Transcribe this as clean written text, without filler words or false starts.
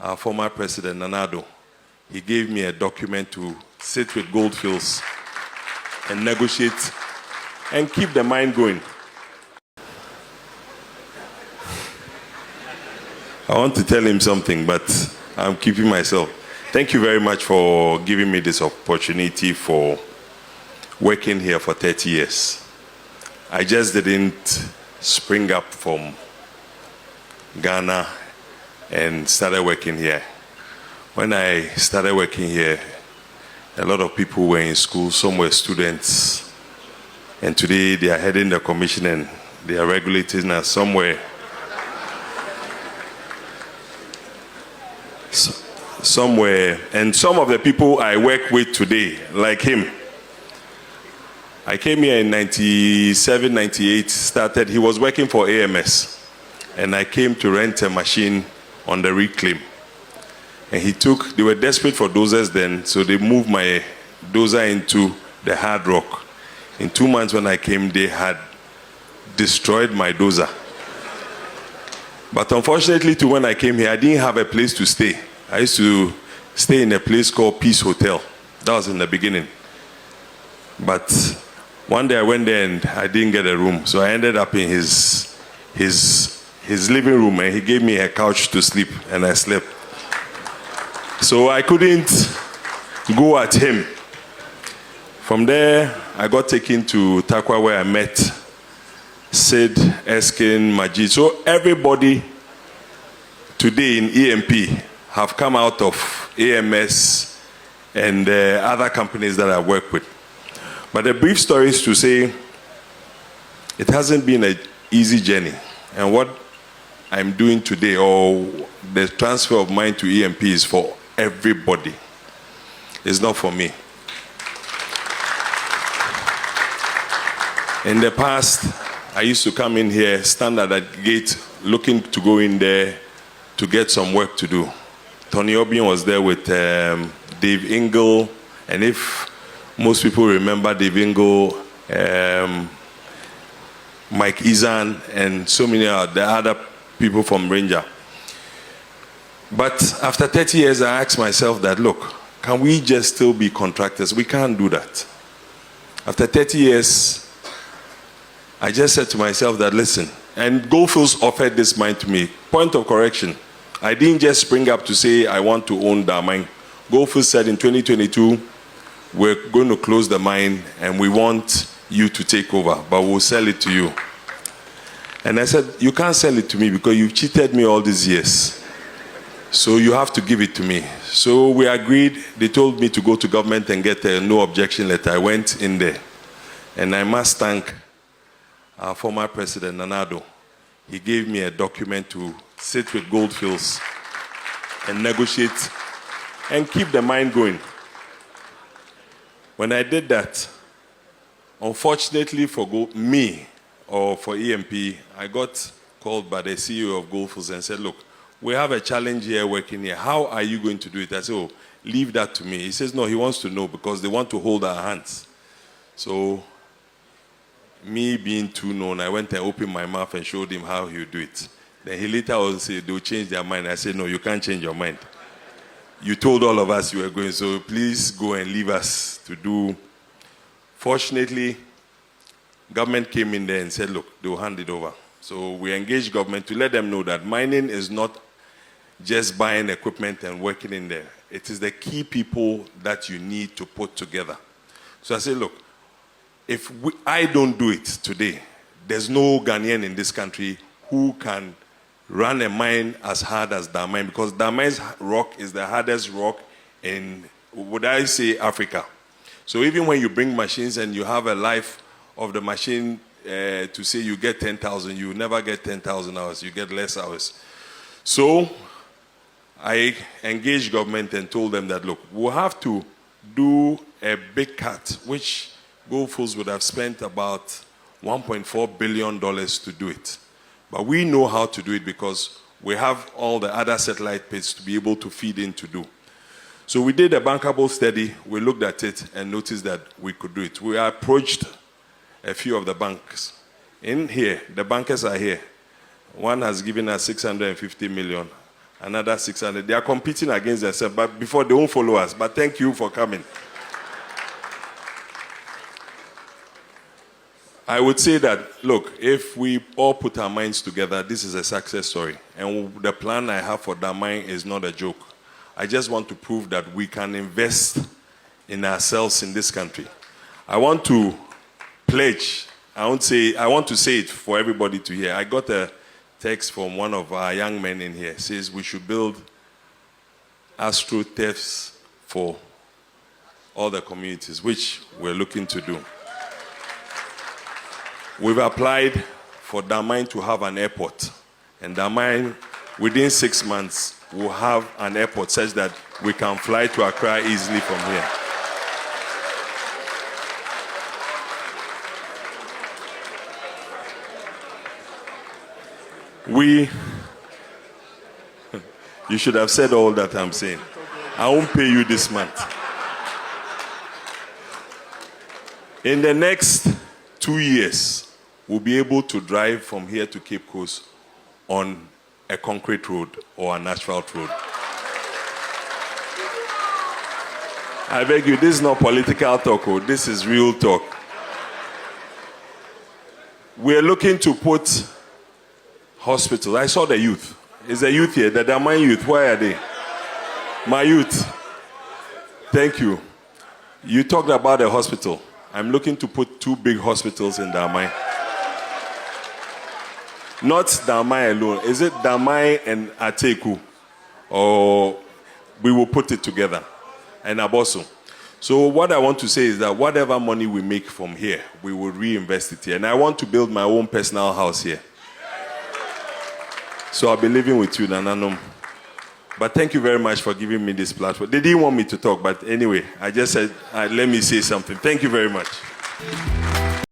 our former president, Nanado, he gave me a document to sit with Goldfields and negotiate and keep the mine going. I want to tell him something, but I'm keeping myself. Thank you very much for giving me this opportunity for working here for 30 years. I just didn't spring up from Ghana and started working here. When I started working here, a lot of people were in school, some were students, and today they are heading the commission and they are regulating us somewhere. Somewhere, and some of the people I work with today, like him, I came here in 97, 98, started, he was working for AMS, and I came to rent a machine on the reclaim. And they were desperate for dozers then, so they moved my dozer into the hard rock. In 2 months when I came, they had destroyed my dozer. But unfortunately, when I came here, I didn't have a place to stay. I used to stay in a place called Peace Hotel. That was in the beginning. But one day I went there and I didn't get a room. So I ended up in his living room, and he gave me a couch to sleep, and I slept. So I couldn't go at him. From there, I got taken to Takwa, where I met Sid, Eskin, Majid. So everybody today in EMP have come out of AMS and other companies that I work with. But the brief story is to say it hasn't been an easy journey. And what I'm doing today, or the transfer of mine to EMP, is for everybody. It's not for me. In the past, I used to come in here, stand at that gate, looking to go in there to get some work to do. Tony Obion was there with Dave Ingle, and if most people remember Dave Ingle, Mike Izan, and so many of the other people from Ranger. But after 30 years, I asked myself that, look, can we just still be contractors? We can't do that. After 30 years, I just said to myself that, listen, and Goldfields offered this mine to me. Point of correction, I didn't just spring up to say I want to own Damang. Goldfields said in 2022, we're going to close the mine and we want you to take over, but we'll sell it to you. And I said, you can't sell it to me because you've cheated me all these years. So you have to give it to me. So we agreed. They told me to go to government and get a no objection letter. I went in there. And I must thank our former president, Nanado. He gave me a document to sit with Goldfields and negotiate and keep the mine going. When I did that, unfortunately for me or for EMP, I got called by the CEO of Goldfields and said, look, we have a challenge here working here. How are you going to do it? I said, oh, leave that to me. He says, no, he wants to know because they want to hold our hands. So, me being too known, I went and opened my mouth and showed him how he would do it. Then he later also said, they'll change their mind. I said, no, you can't change your mind. You told all of us you were going, so please go and leave us to do. Fortunately, government came in there and said, look, they'll hand it over. So we engaged government to let them know that mining is not just buying equipment and working in there. It is the key people that you need to put together. So I said, look, if I don't do it today, there's no Ghanaian in this country who can run a mine as hard as Damang, because Damang's rock is the hardest rock in, would I say, Africa. So even when you bring machines and you have a life of the machine to say you get 10,000, you never get 10,000 hours, you get less hours. So I engaged government and told them that, look, we'll have to do a big cut, which Goldfields would have spent about $1.4 billion to do it. But we know how to do it because we have all the other satellite pits to be able to feed in to do. So we did a bankable study, we looked at it and noticed that we could do it. We approached a few of the banks. In here, the bankers are here. One has given us 650 million. another 600. They are competing against themselves, but before they won't follow us. But thank you for coming. I would say that, look, if we all put our minds together, this is a success story. And the plan I have for Damang is not a joke. I just want to prove that we can invest in ourselves in this country. I want to pledge, I want to say it for everybody to hear. I got a text from one of our young men in here. It says we should build astroturfs for all the communities, which we're looking to do. We've applied for Damang to have an airport. And Damang, within 6 months, will have an airport such that we can fly to Accra easily from here. You should have said all that I'm saying. I won't pay you this month. In the next 2 years, we'll be able to drive from here to Cape Coast on a concrete road or an asphalt road. I beg you, this is not political talk, this is real talk. We're looking to put hospitals. I saw the youth. Is the youth here? The Damang youth, where are they? My youth. Thank you. You talked about a hospital. I'm looking to put 2 big hospitals in Damang. Not Damang alone. Is it Damang and Ateku? Or we will put it together. And Aboso. So what I want to say is that whatever money we make from here, we will reinvest it here. And I want to build my own personal house here. So I'll be living with you, Nananom. But thank you very much for giving me this platform. They didn't want me to talk, but anyway, I just said, let me say something. Thank you very much.